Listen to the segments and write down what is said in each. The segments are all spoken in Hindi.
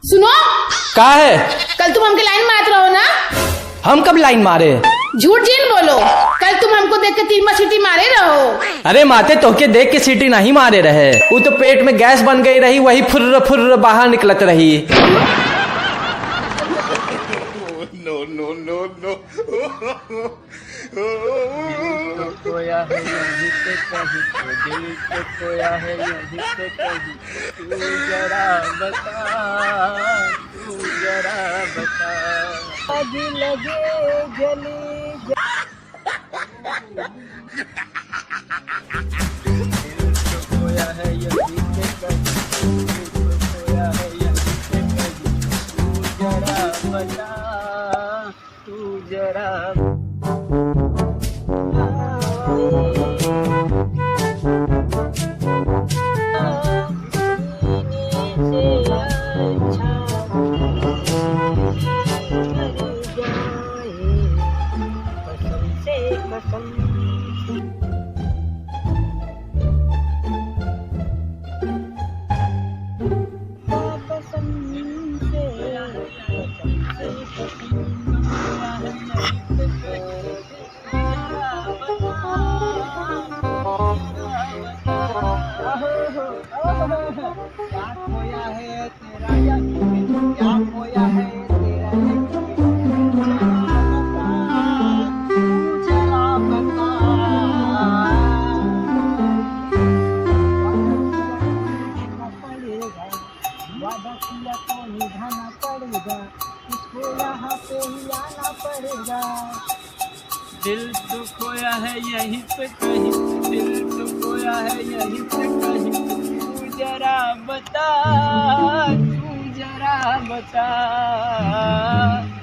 सुनो, का है? कल तुम हमके लाइन मारत रहो ना। हम कब लाइन मारे? झूठ जीन बोलो, कल तुम हमको देख के 3 सीटी मारे रहो। अरे माते तोहके देख के सीटी नहीं मारे रहे, वो तो पेट में गैस बन गई रही, वही फुर्र फुर्र बाहर निकलत रही। खोया है यहीं पे कहीं, दिल तो खोया है यहीं पे कहीं, तू जरा बता, तू जरा बता। आग लगे जली दिल तो खोया है यहीं पे कहीं, दिल तो खोया है यहीं पे कहीं, तू जरा बता, तू जरा दिल तो खोया है यहीं पे कहीं, दिल तो खोया है यहीं पे कहीं, तू जरा बता, तू जरा बता।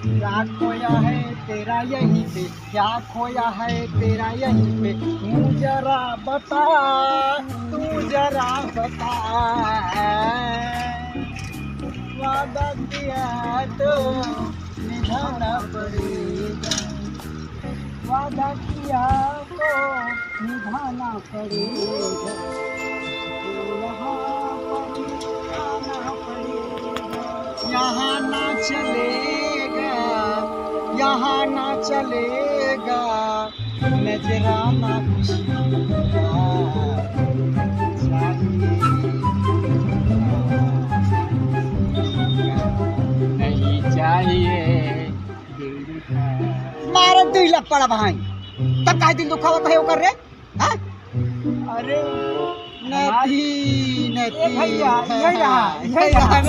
क्या खोया है तेरा यहीं पे, क्या खोया है तेरा यहीं पे, तू जरा बता, तू जरा बता। वादा किया तो निभाना पड़ेगा, वादा किया तो निभाना पड़ेगा, यहाँ पड़ेगा, यहाँ ना चलेगा, यहाँ ना चलेगा, नजराना नहीं चाहिए। मारे दिल पड़ा भाई, तब काहे दिल दुखावत है ओकर रे? हां अरे नहीं भैया यही रहा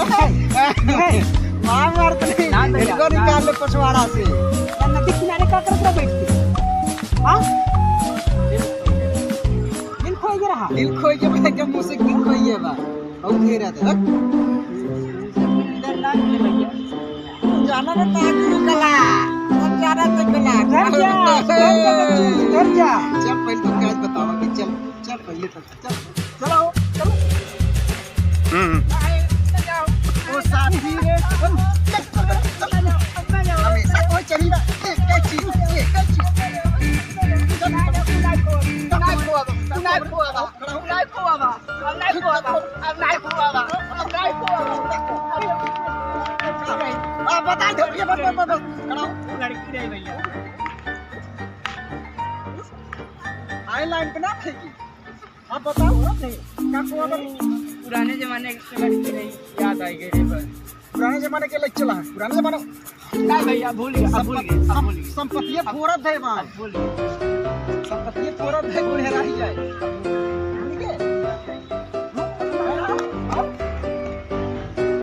मार तो नहीं इनको निकाल ले पछवाड़ा से। नदी किनारे का करत बैठती हां दिल खोई के भाई के मुंह से दिल खोई बा और घेरा दे इधर ना ले भैया, जाना ना ताकि कला जाना तो कला घर जा चल पहले तो क्या बतावा कि चल चल पहले तो चल चलो चलो ओ साथी रे हमेशा कोई चली ना एक चीज बता दो ये बस लड़की नहीं भैया, आई लाइन पे ना फेंकी। आप बताओ नहीं क्या हुआ? पुराने जमाने की लड़की नहीं याद आई गई पर पुराने जमाने के लिए चला है, पुराने जमाने नहीं भैया भूल गए, संपत्ति फोड़त है वहाँ, भूल गए। संपत्ति फोड़त है कोई हेरा ही जाए।